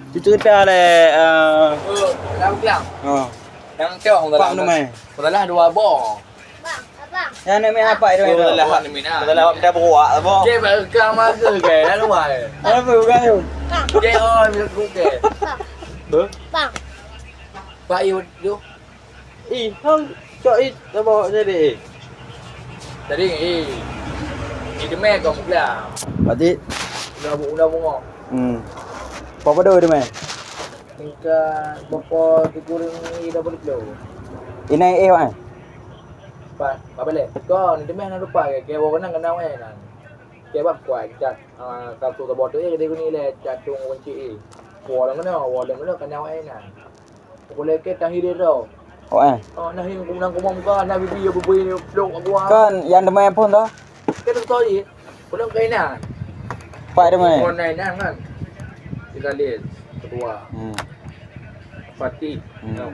Cerita le Dah bilang. oh. Yang cewek orang Pak nama. Dalam 2 bor. Bang, abang. Yang ni mai apa itu? Dalam ni mina. Dalam dah buat apa? Ke berkam masa ke dah luai. Apa bukan tu? Bang, Ke oh aku ke. Ber? bang. Pak you tu. Hang cok dah bawa jadi. Tadi ini mek kau pula. Berarti Dah bunga. Apa dah dia mai? Tingkat bapa dikurang ni dah boleh kilo. Ini kan? Pak balik. Kau ni demen nak lupa ke orang nang kenal kan. Ke bab kuat cat kau tu bot tu dia ni le cat tung kunci. Wala mana kenal kan. Boleh ke tahi dia tu. Oh Oh nahi kumang ka na bibi bubuy ni dok gua. Kan yang demai pun dah. Ke tu tadi. Pulang kainan. Pak demai. Online kan. Kita lihat kedua. Fatih,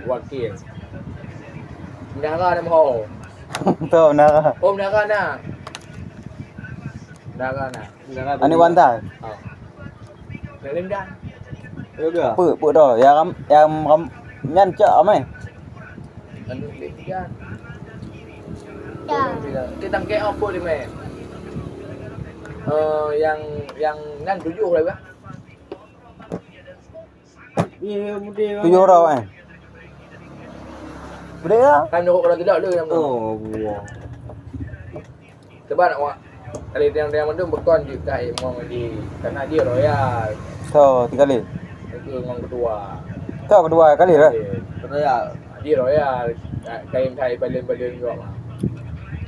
wakil. Nara nama ho. Tu nak. Om nara na. Nara na. Ani wantai. Oh. Dalam dah. Apa dah? Yang nyan cak amai. Anu dah. Ya. Kita ke apa ni meh? Yang nan 7 lah bah. 7 orang kan? Boleh lah. Kan nak orang tidak le nama. Oh, buah. Sebab nak buat. Kali yang mana berkon di kai mau di karena dia royal. So, 3 kali. Itu ngong kedua. Tu kedua kali dah. Royal. Dia royal. Kain Thai balen-balen juga mah.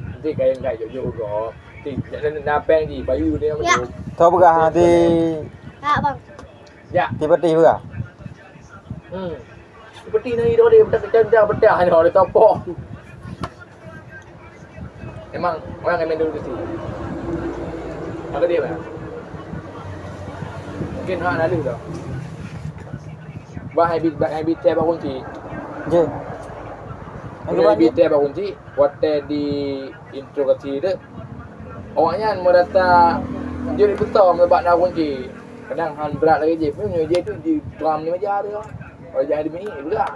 Nanti kain Thai jauh-jauh juga. Nanti napeng di bayu dia Ya. macam. Tu begah di Tak, bang. Ya. peti begah. Seperti ni dia bedah dia topok. Emang orang yang main dulu di sini. Apa dia bang? Mungkin hak lalu dah. Bah habit saya bangun kunci. Je. Aku habit saya bangun kunci. Waktu di interogasi tu, orangnya merasa dia betul sebab nak kunci. Kadang han berat lagi je. Punya je tu di drum ni macam dia. Kalau jadi ni berat.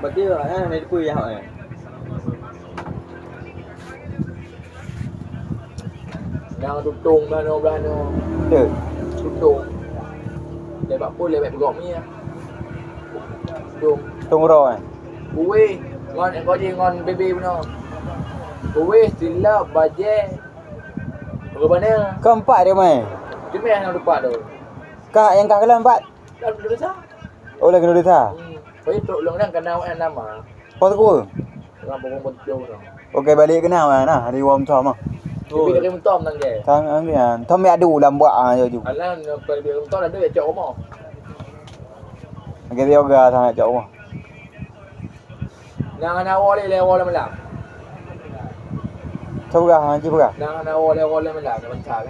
Berarti ni depu ya hak ni. Yang tutung belah no. Tu. Tutung. Lepas pun lepas bergok ni ya. Tutung. Tunggu kan. Kuih. Ngon kau je ngon bebe benar. Kuih silap bajet. Bagaimana? Keempat dia mai. Cuma yang lupa tu. Kak yang kak kelam 4. Dah desa. Oh lagi nulis ha. Kau itu long nang kenal nama. Kau tu. Orang pokok betul tu. Okey balik kenal nah. Hari warm tom ah. Tapi dia mentom nang je. Thang ni kan. Tom ya adu lam buat ah je. Alah kalau dia mentom ada cak rumah. Okey dia yoga thang cak rumah. Nang awal le malam. Tu begah haji begah. Nang awal le malam macam.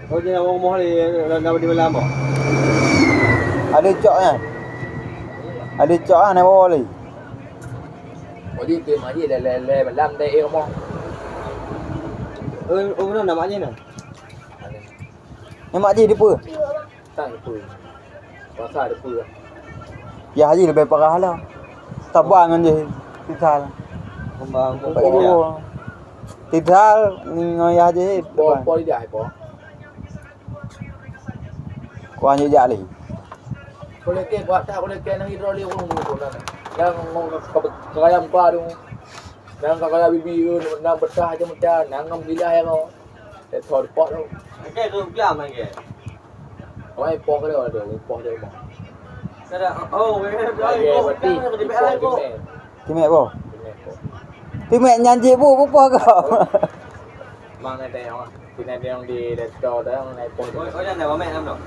Oh je orang rumah ni nak di malam ah. Ada cak kan. Ada cak ah nak bawa lagi. Jadi tim aja le malam dai rumah. Oh mana namanya ni? Nama haji dia apa? Tak apa. Pasal ada apa. Ya haji lebih parah lah. Tabang je. Tital. Kembang Tital dengan ya haji. Pol dia apa? Kau hanya jak lagi. Boleh ke buat tak boleh ke nang hidrolik orang tu kan. Yang ngong kayam pa tu. Nang kaya bibi tu nang betah aja macam nang ngam gila ya kau. Thor pot tu. Okey tu bilang lagi. Oi pot ke dia tu, pot dia mah. Kada oh berarti Timek apa? Timek nyanyi bu apa kau? Mang này đèo à, thì này đèo đi để cho đấy ông này coi. Ôi đây là bố mẹ em rồi.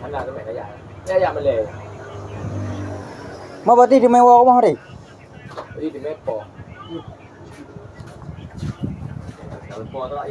Hắn là cái mẹ cái dạ mà lề. Mau berarti di mewah rumah ni. Đi thì mẹ bỏ. Kalau